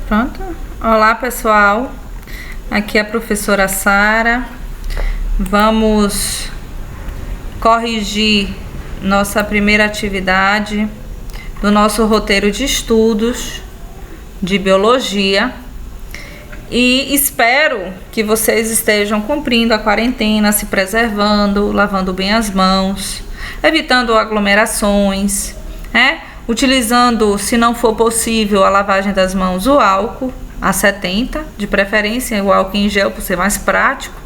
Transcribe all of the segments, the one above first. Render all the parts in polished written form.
Pronto. Olá, pessoal. Aqui é a professora Sara. Vamos corrigir nossa primeira atividade do nosso roteiro de estudos de biologia. E espero que vocês estejam cumprindo a quarentena, se preservando, lavando bem as mãos, evitando aglomerações, utilizando, se não for possível, a lavagem das mãos, o álcool a 70, de preferência o álcool em gel, por ser mais prático,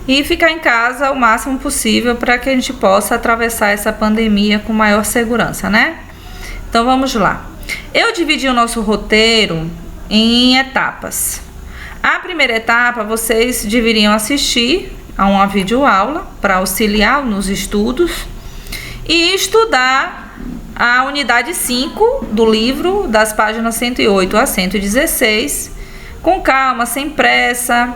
e ficar em casa o máximo possível para que a gente possa atravessar essa pandemia com maior segurança, né? Então vamos lá. Eu dividi o nosso roteiro em etapas. A primeira etapa, vocês deveriam assistir a uma videoaula para auxiliar nos estudos e estudar a unidade 5 do livro, das páginas 108 a 116, com calma, sem pressa.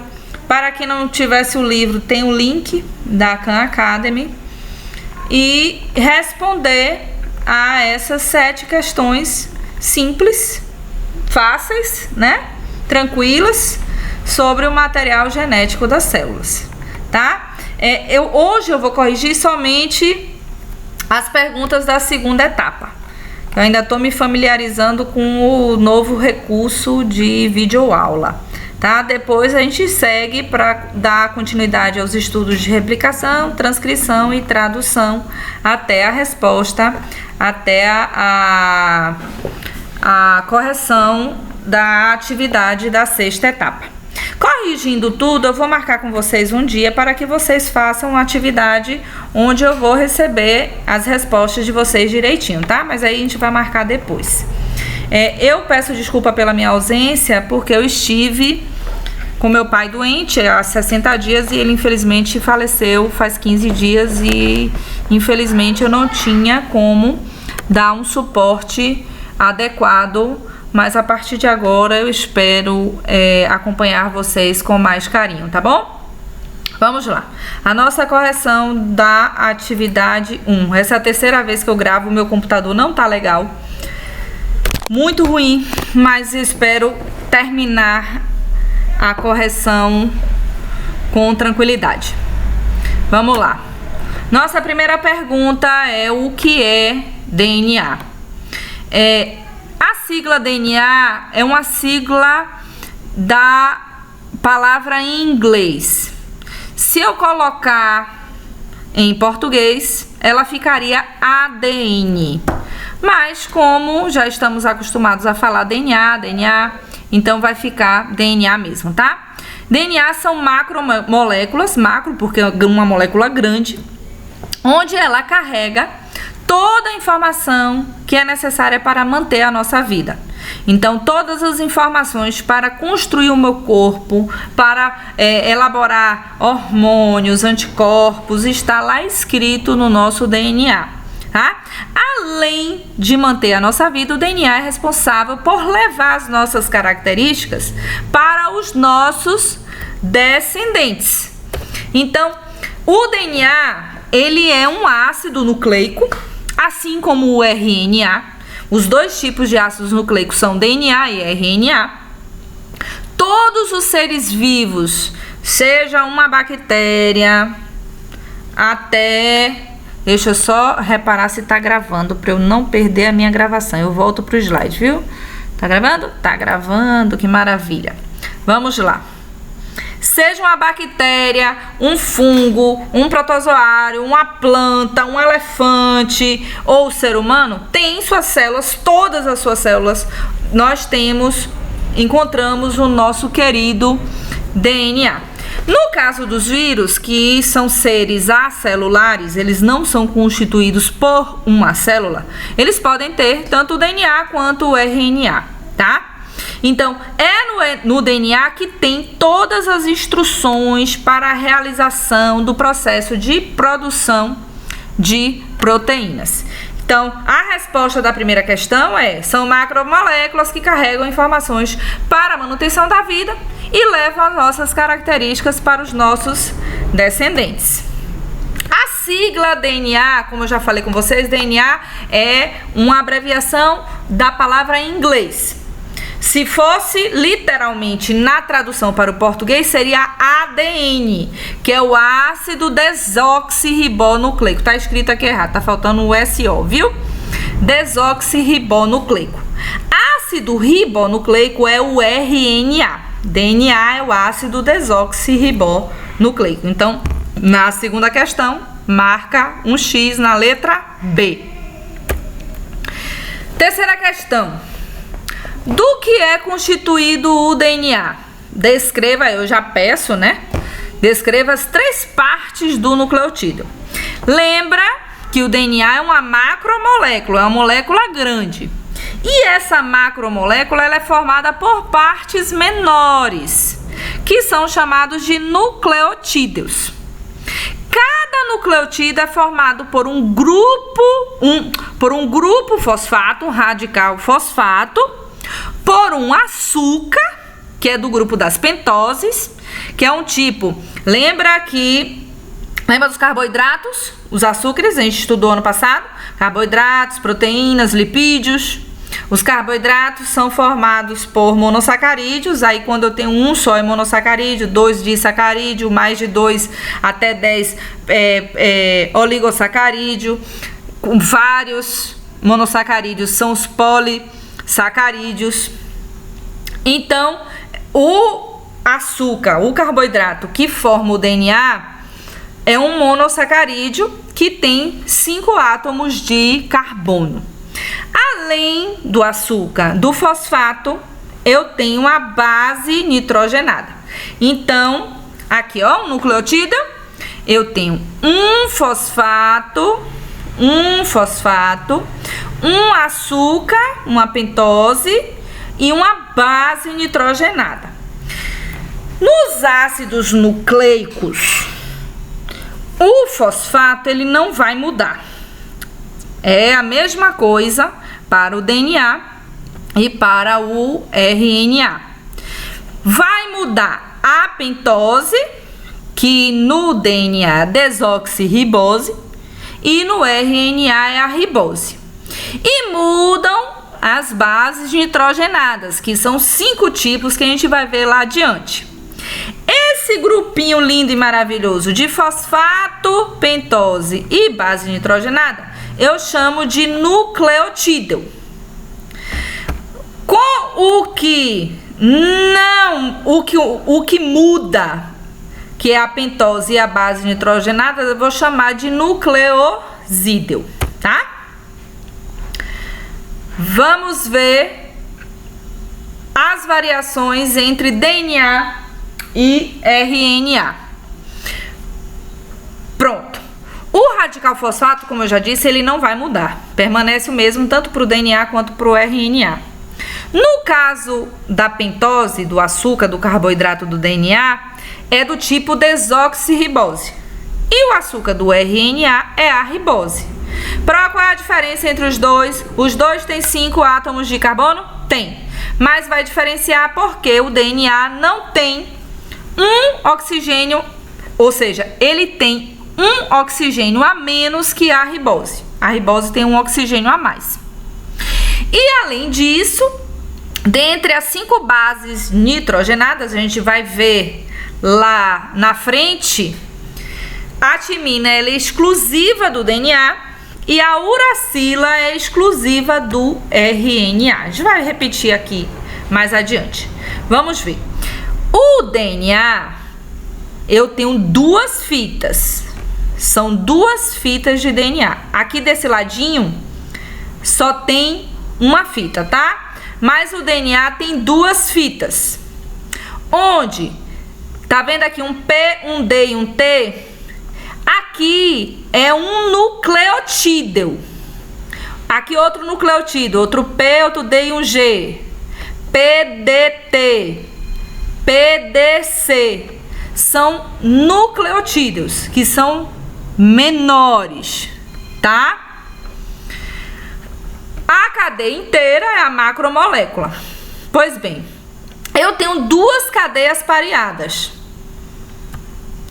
Para quem não tivesse o livro, tem o link da Khan Academy, e responder a essas 7 questões simples, fáceis, né? Tranquilas, sobre o material genético das células, tá? Hoje eu vou corrigir somente as perguntas da segunda etapa. Eu ainda estou me familiarizando com o novo recurso de videoaula, tá? Depois a gente segue para dar continuidade aos estudos de replicação, transcrição e tradução até a resposta, até a correção da atividade da sexta etapa. Corrigindo tudo, eu vou marcar com vocês um dia para que vocês façam uma atividade onde eu vou receber as respostas de vocês direitinho, tá? Mas aí a gente vai marcar depois. Eu peço desculpa pela minha ausência, porque eu estive com meu pai doente há 60 dias e ele infelizmente faleceu faz 15 dias e infelizmente eu não tinha como dar um suporte adequado. Mas a partir de agora eu espero acompanhar vocês com mais carinho, tá bom? Vamos lá. A nossa correção da atividade 1. Essa é a terceira vez que eu gravo, o meu computador não tá legal. Muito ruim, mas espero terminar a correção com tranquilidade. Vamos lá. Nossa primeira pergunta é: o que é DNA? A sigla DNA é uma sigla da palavra em inglês. Se eu colocar em português, ela ficaria ADN. Mas como já estamos acostumados a falar DNA, então vai ficar DNA mesmo, tá? DNA são macromoléculas, macro porque é uma molécula grande, onde ela carrega toda a informação que é necessária para manter a nossa vida. Então, todas as informações para construir o meu corpo, para elaborar hormônios, anticorpos, está lá escrito no nosso DNA, tá? Além de manter a nossa vida, o DNA é responsável por levar as nossas características para os nossos descendentes. Então, o DNA, ele é um ácido nucleico, assim como o RNA. Os dois tipos de ácidos nucleicos são DNA e RNA. Todos os seres vivos, seja uma bactéria, até... Deixa eu só reparar se tá gravando, para eu não perder a minha gravação. Eu volto pro slide, viu? Tá gravando? Tá gravando, que maravilha. Vamos lá. Seja uma bactéria, um fungo, um protozoário, uma planta, um elefante ou ser humano, tem suas células, todas as suas células, nós encontramos o nosso querido DNA. No caso dos vírus, que são seres acelulares, eles não são constituídos por uma célula, eles podem ter tanto o DNA quanto o RNA, tá? Então, no DNA que tem todas as instruções para a realização do processo de produção de proteínas. Então, a resposta da primeira questão são macromoléculas que carregam informações para a manutenção da vida e levam as nossas características para os nossos descendentes. A sigla DNA, como eu já falei com vocês, DNA é uma abreviação da palavra em inglês. Se fosse literalmente na tradução para o português, seria ADN, que é o ácido desoxirribonucleico. Tá escrito aqui errado, tá faltando o SO, viu? Desoxirribonucleico. Ácido ribonucleico é o RNA. DNA é o ácido desoxirribonucleico. Então, na segunda questão, marca um X na letra B. Terceira questão. Do que é constituído o DNA? Descreva, eu já peço, né? Descreva as 3 partes do nucleotídeo. Lembra que o DNA é uma macromolécula, é uma molécula grande. E essa macromolécula ela é formada por partes menores, que são chamados de nucleotídeos. Cada nucleotídeo é formado por um grupo fosfato, um radical fosfato, por um açúcar, que é do grupo das pentoses, que é um tipo, lembra dos carboidratos? Os açúcares, a gente estudou ano passado, carboidratos, proteínas, lipídios. Os carboidratos são formados por monossacarídeos, aí quando eu tenho um só é monossacarídeo, 2 disacarídeo, mais de 2 até 10 oligossacarídeo, com vários monossacarídeos são os polissacarídeos. Então, o açúcar, o carboidrato que forma o DNA é um monossacarídeo que tem 5 átomos de carbono. Além do açúcar, do fosfato, eu tenho a base nitrogenada. Então, aqui ó, um nucleotídeo, eu tenho um fosfato, um açúcar, uma pentose e uma base nitrogenada. Nos ácidos nucleicos, o fosfato ele não vai mudar. É a mesma coisa para o DNA e para o RNA. Vai mudar a pentose, que no DNA é desoxirribose, e no RNA é a ribose. E mudam as bases nitrogenadas, que são 5 tipos que a gente vai ver lá adiante. Esse grupinho lindo e maravilhoso de fosfato, pentose e base nitrogenada, eu chamo de nucleotídeo. Com o que muda, que é a pentose e a base nitrogenada, eu vou chamar de nucleosídeo, tá? Vamos ver as variações entre DNA e RNA. Pronto. O radical fosfato, como eu já disse, ele não vai mudar. Permanece o mesmo tanto para o DNA quanto para o RNA. No caso da pentose, do açúcar, do carboidrato do DNA, é do tipo desoxirribose. E o açúcar do RNA é a ribose. Qual é a diferença entre os dois? Os dois têm 5 átomos de carbono? Tem. Mas vai diferenciar porque o DNA não tem um oxigênio, ou seja, ele tem um oxigênio a menos que a ribose. A ribose tem um oxigênio a mais. E além disso, dentre as 5 bases nitrogenadas, a gente vai ver lá na frente, a timina ela é exclusiva do DNA e a uracila é exclusiva do RNA. A gente vai repetir aqui mais adiante. Vamos ver. O DNA, eu tenho 2 fitas. São 2 fitas de DNA. Aqui desse ladinho só tem uma fita, tá? Mas o DNA tem 2 fitas. Onde? Tá vendo aqui um P, um D e um T? Aqui é um nucleotídeo. Aqui outro nucleotídeo, outro P, outro D e um G. PDT, PDC. São nucleotídeos que são menores, tá? A cadeia inteira é a macromolécula. Pois bem, eu tenho 2 cadeias pareadas.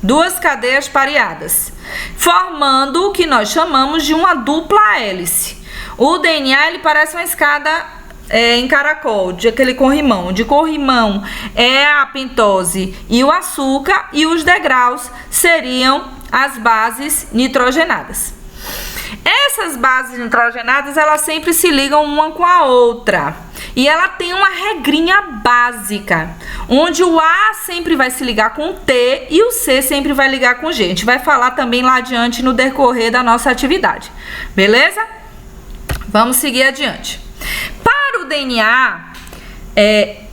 2 cadeias pareadas, formando o que nós chamamos de uma dupla hélice. O DNA, ele parece uma escada em caracol, de aquele corrimão. De corrimão é a pentose e o açúcar, e os degraus seriam as bases nitrogenadas. Essas bases nitrogenadas, elas sempre se ligam uma com a outra. E ela tem uma regrinha básica, onde o A sempre vai se ligar com o T e o C sempre vai ligar com o G. A gente vai falar também lá adiante no decorrer da nossa atividade. Beleza? Vamos seguir adiante. Para o DNA,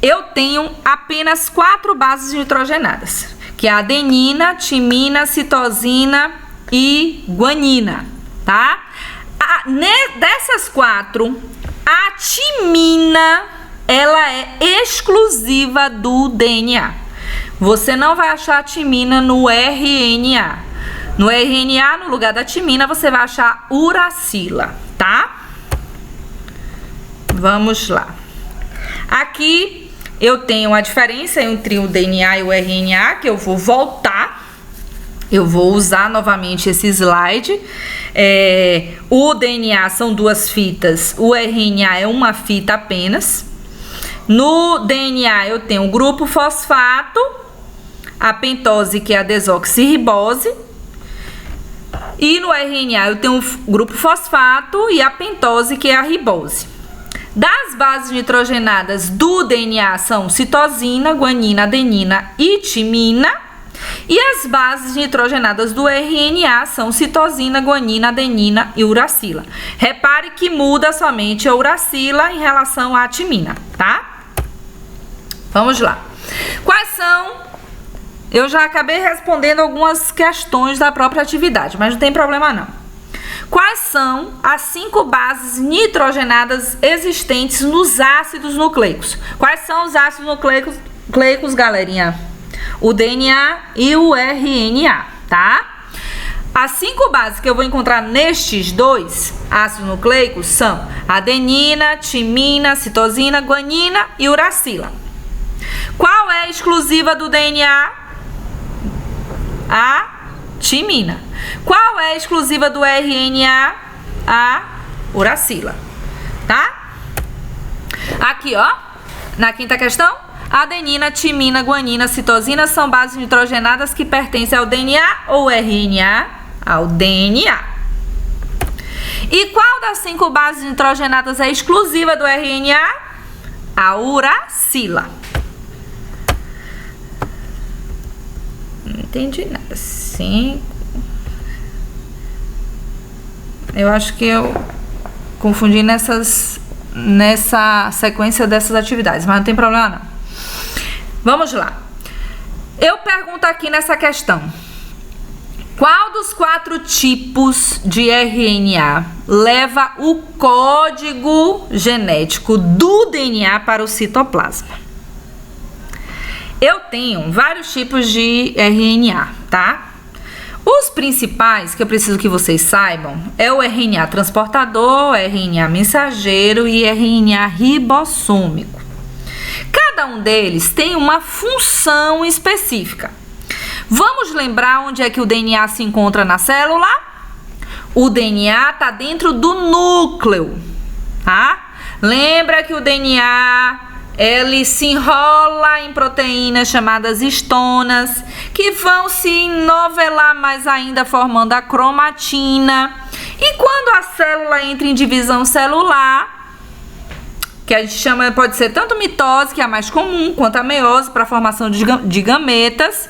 eu tenho apenas 4 bases nitrogenadas, que é a adenina, timina, citosina e guanina, tá? Dessas 4, a timina, ela é exclusiva do DNA. Você não vai achar a timina no RNA. No RNA, no lugar da timina, você vai achar uracila, tá? Vamos lá. Aqui eu tenho a diferença entre o DNA e o RNA, que eu vou voltar. Eu vou usar novamente esse slide. O DNA são 2 fitas, o RNA é uma fita apenas. No DNA eu tenho o grupo fosfato, a pentose, que é a desoxirribose. E no RNA eu tenho o grupo fosfato e a pentose, que é a ribose. Das bases nitrogenadas do DNA são citosina, guanina, adenina e timina. E as bases nitrogenadas do RNA são citosina, guanina, adenina e uracila. Repare que muda somente a uracila em relação à timina, tá? Vamos lá. Quais são? Eu já acabei respondendo algumas questões da própria atividade, mas não tem problema não. Quais são as 5 bases nitrogenadas existentes nos ácidos nucleicos? Quais são os ácidos nucleicos, galerinha? O DNA e o RNA, tá? As 5 bases que eu vou encontrar nestes 2 ácidos nucleicos são adenina, timina, citosina, guanina e uracila. Qual é a exclusiva do DNA? A timina. Qual é a exclusiva do RNA? A uracila, tá? Aqui, ó, na 5ª questão, adenina, timina, guanina, citosina são bases nitrogenadas que pertencem ao DNA ou RNA? Ao DNA. E qual das 5 bases nitrogenadas é exclusiva do RNA? A uracila. Não entendi nada. 5. Eu acho que eu confundi nessa sequência dessas atividades, mas não tem problema não. Vamos lá. Eu pergunto aqui nessa questão: qual dos 4 tipos de RNA leva o código genético do DNA para o citoplasma? Eu tenho vários tipos de RNA, tá? Os principais que eu preciso que vocês saibam é o RNA transportador, RNA mensageiro e RNA ribossômico. Cada um deles tem uma função específica. Vamos lembrar onde é que o DNA se encontra na célula? O DNA está dentro do núcleo, tá? Lembra que o DNA, ele se enrola em proteínas chamadas histonas, que vão se enovelar mais ainda formando a cromatina. E quando a célula entra em divisão celular, que a gente chama, pode ser tanto mitose, que é a mais comum, quanto a meiose, para a formação de gametas,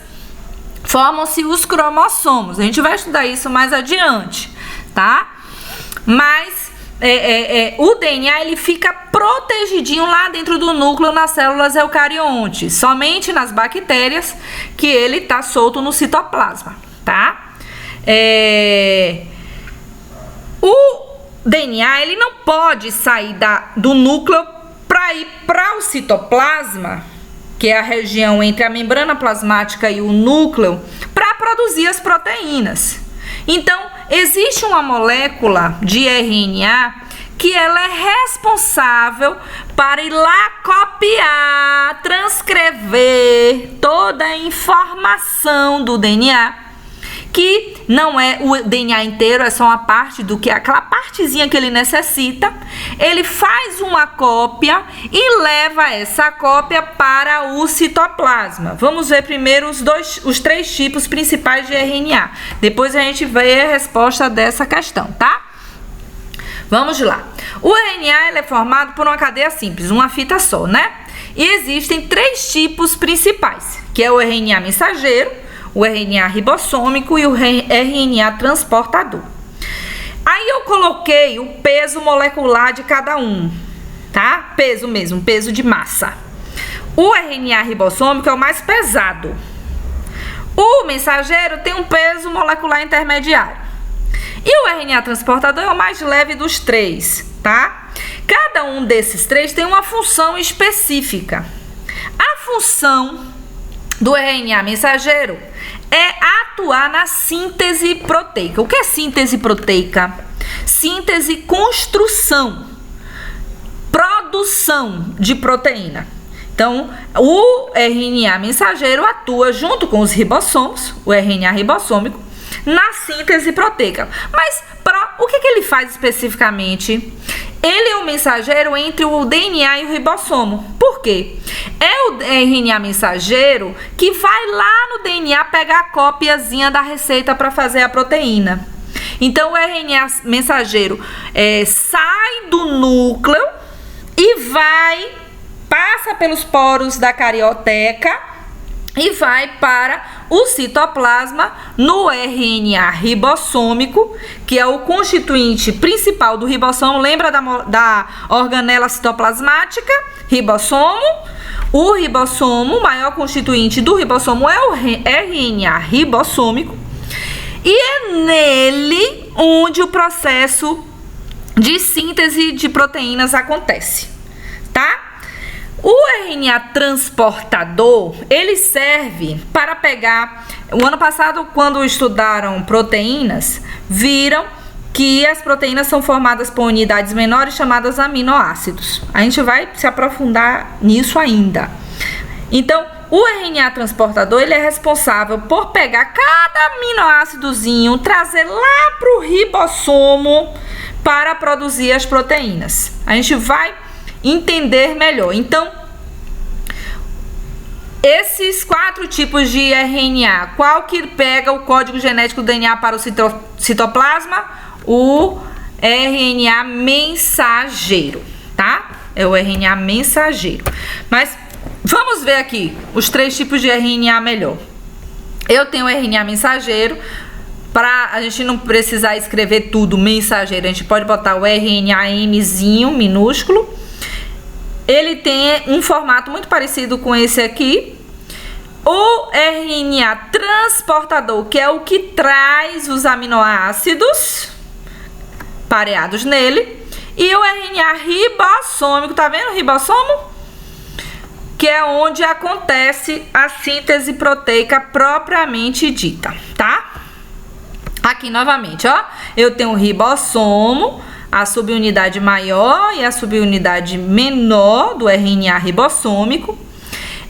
formam-se os cromossomos. A gente vai estudar isso mais adiante, tá? Mas o DNA, ele fica protegidinho lá dentro do núcleo nas células eucariontes. Somente nas bactérias que ele tá solto no citoplasma, tá? O DNA, ele não pode sair do núcleo para ir para o citoplasma, que é a região entre a membrana plasmática e o núcleo, para produzir as proteínas. Então, existe uma molécula de RNA que ela é responsável para ir lá copiar, transcrever toda a informação do DNA que não é o DNA inteiro, é só uma parte do que, aquela partezinha que ele necessita. Ele faz uma cópia e leva essa cópia para o citoplasma. Vamos ver primeiro os 3 tipos principais de RNA. Depois a gente vê a resposta dessa questão, tá? Vamos lá. O RNA ele é formado por uma cadeia simples, uma fita só, né? E existem 3 tipos principais, que é o RNA mensageiro, o RNA ribossômico e o RNA transportador. Aí eu coloquei o peso molecular de cada um, tá? Peso mesmo, peso de massa. O RNA ribossômico é o mais pesado. O mensageiro tem um peso molecular intermediário. E o RNA transportador é o mais leve dos 3, tá? Cada um desses 3 tem uma função específica. A função do RNA mensageiro é atuar na síntese proteica. O que é síntese proteica? Síntese, construção, produção de proteína. Então, o RNA mensageiro atua junto com os ribossomos, o RNA ribossômico, na síntese proteica. Mas o que ele faz especificamente? Ele é o mensageiro entre o DNA e o ribossomo. Por quê? É o RNA mensageiro que vai lá no DNA pegar a copiazinha da receita para fazer a proteína. Então, o RNA mensageiro sai do núcleo e passa pelos poros da carioteca e vai para o citoplasma no RNA ribossômico, que é o constituinte principal do ribossomo. Lembra da organela citoplasmática? Ribossomo. O ribossomo, o maior constituinte do ribossomo é o RNA ribossômico. E é nele onde o processo de síntese de proteínas acontece, tá? O RNA transportador, ele serve para pegar... O ano passado, quando estudaram proteínas, viram que as proteínas são formadas por unidades menores chamadas aminoácidos. A gente vai se aprofundar nisso ainda. Então, o RNA transportador, ele é responsável por pegar cada aminoácidozinho, trazer lá para o ribossomo para produzir as proteínas. A gente vai entender melhor. Então, esses 4 tipos de RNA, qual que pega o código genético do DNA para o citoplasma? O RNA mensageiro, tá? É o RNA mensageiro. Mas vamos ver aqui os 3 tipos de RNA melhor. Eu tenho o RNA mensageiro. Para a gente não precisar escrever tudo mensageiro, a gente pode botar o RNA-Mzinho minúsculo. Ele tem um formato muito parecido com esse aqui. O RNA transportador, que é o que traz os aminoácidos pareados nele. E o RNA ribossômico, tá vendo o ribossomo? Que é onde acontece a síntese proteica propriamente dita, tá? Aqui novamente, ó, eu tenho o ribossomo, a subunidade maior e a subunidade menor do RNA ribossômico.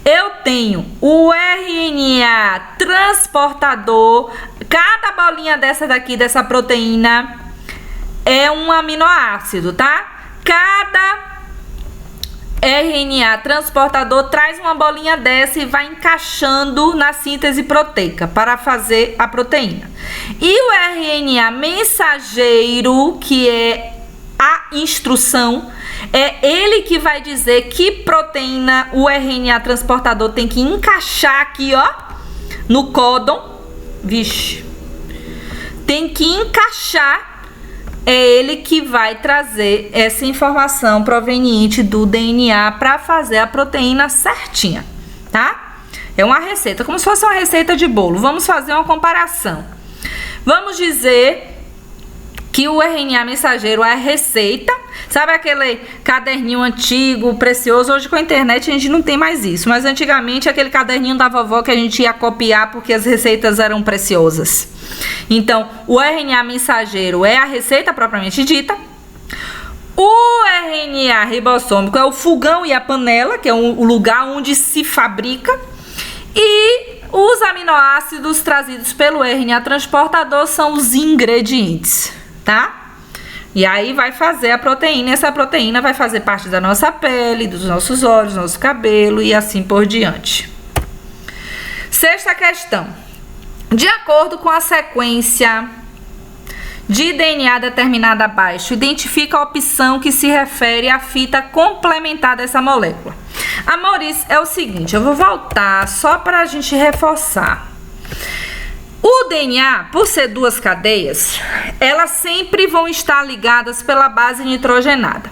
Eu tenho o RNA transportador. Cada bolinha dessa daqui, dessa proteína, é um aminoácido, tá? Cada RNA transportador traz uma bolinha dessa e vai encaixando na síntese proteica para fazer a proteína. E o RNA mensageiro, que é a instrução, é ele que vai dizer que proteína o RNA transportador tem que encaixar aqui, ó, no códon. Vixe. Tem que encaixar. É ele que vai trazer essa informação proveniente do DNA para fazer a proteína certinha, tá? É uma receita, como se fosse uma receita de bolo. Vamos fazer uma comparação. Vamos dizer que o RNA mensageiro é a receita. Sabe aquele caderninho antigo, precioso? Hoje com a internet a gente não tem mais isso. Mas antigamente aquele caderninho da vovó que a gente ia copiar porque as receitas eram preciosas. Então, o RNA mensageiro é a receita propriamente dita. O RNA ribossômico é o fogão e a panela, que é o lugar onde se fabrica. E Os aminoácidos trazidos pelo RNA transportador são os ingredientes, tá? E aí vai fazer a proteína, essa proteína vai fazer parte da nossa pele, dos nossos olhos, do nosso cabelo e assim por diante. Sexta questão. De acordo com a sequência de DNA determinada abaixo, identifica a opção que se refere à fita complementar dessa molécula. Amores, é o seguinte, eu vou voltar só para a gente reforçar. O DNA, por ser duas cadeias, elas sempre vão estar ligadas pela base nitrogenada.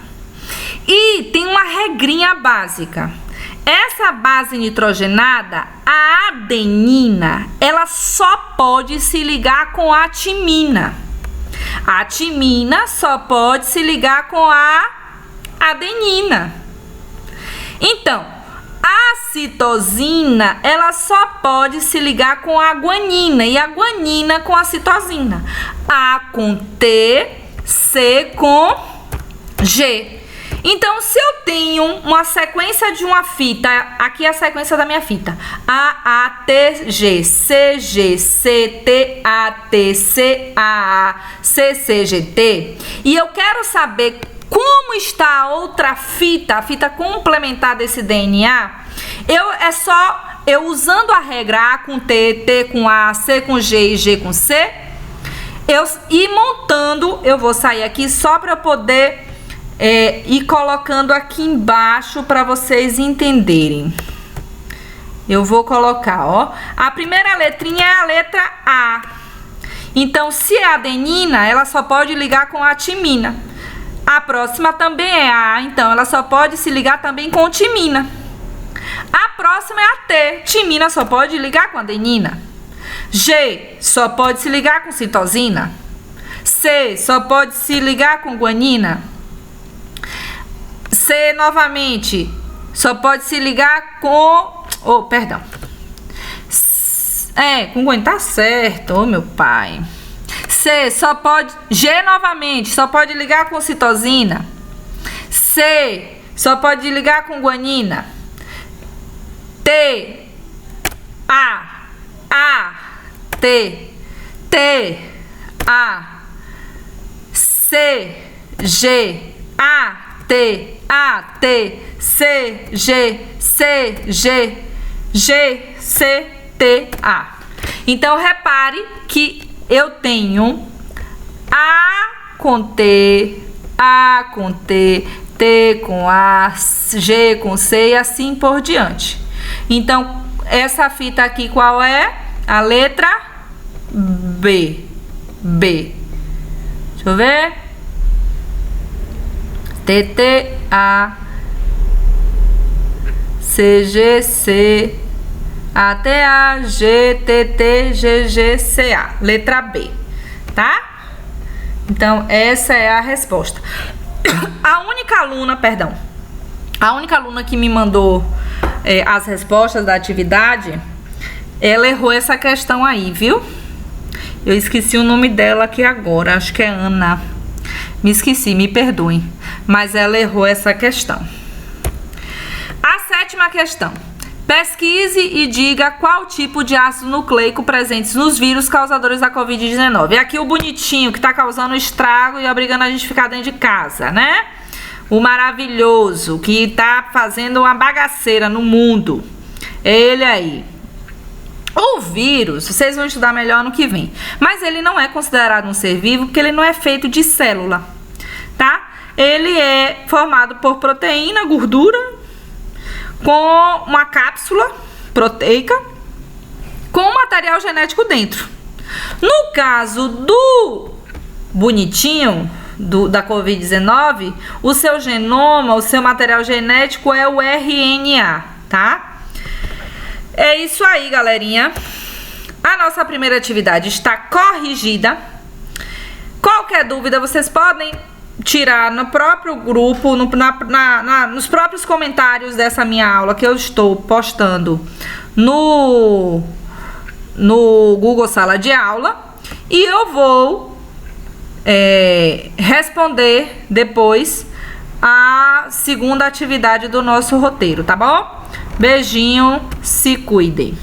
E tem uma regrinha básica. Essa base nitrogenada, a adenina, ela só pode se ligar com a timina. A timina só pode se ligar com a adenina. Então, a citosina, ela só pode se ligar com a guanina e a guanina com a citosina. A com T, C com G. Então, se eu tenho uma sequência de uma fita, aqui é a sequência da minha fita, AATG, CG, CTAT, CAA, CCGT, e eu quero saber como está a outra fita, a fita complementar desse DNA, eu usando a regra A com T, T com A, C com G e G com C, ir montando, eu vou sair aqui só para eu poder ir colocando aqui embaixo para vocês entenderem. Eu vou colocar, ó, a primeira letrinha é a letra A. Então, se é adenina, ela só pode ligar com a timina. A próxima também é A, então ela só pode se ligar também com timina. A próxima é a T, timina só pode ligar com adenina. G só pode se ligar com citosina. C só pode se ligar com guanina. C novamente só pode se ligar com... Oh, perdão. Com guanina, tá certo, oh meu pai. C só pode... G novamente só pode ligar com citosina. C só pode ligar com guanina. T, A, T, T, A, C, G, A, T, C, G, C, G, G, C, T, A. Então, repare que eu tenho A com T, A com T, T com A, G com C e assim por diante. Então, essa fita aqui qual é? A letra B. B. Deixa eu ver. TTA, CGC, ATA, GTT, GGCA. Letra B, tá? Então, essa é a resposta. A única aluna que me mandou as respostas da atividade, ela errou essa questão aí, viu? Eu esqueci o nome dela aqui agora, acho que é Ana. Me esqueci, me perdoem, mas ela errou essa questão. A sétima questão. Pesquise e diga qual tipo de ácido nucleico presentes nos vírus causadores da Covid-19. É aqui o bonitinho que tá causando estrago e obrigando a gente a ficar dentro de casa, né? O maravilhoso que tá fazendo uma bagaceira no mundo. Ele aí. O vírus, vocês vão estudar melhor no que vem. Mas ele não é considerado um ser vivo porque ele não é feito de célula, tá? Ele é formado por proteína, gordura, com uma cápsula proteica, com material genético dentro. No caso do bonitinho, da Covid-19, o seu genoma, o seu material genético é o RNA, tá? É isso aí, galerinha. A nossa primeira atividade está corrigida. Qualquer dúvida, vocês podem tirar no próprio grupo, nos próprios comentários dessa minha aula que eu estou postando no Google Sala de Aula. E eu vou responder depois a segunda atividade do nosso roteiro, tá bom? Beijinho, se cuidem.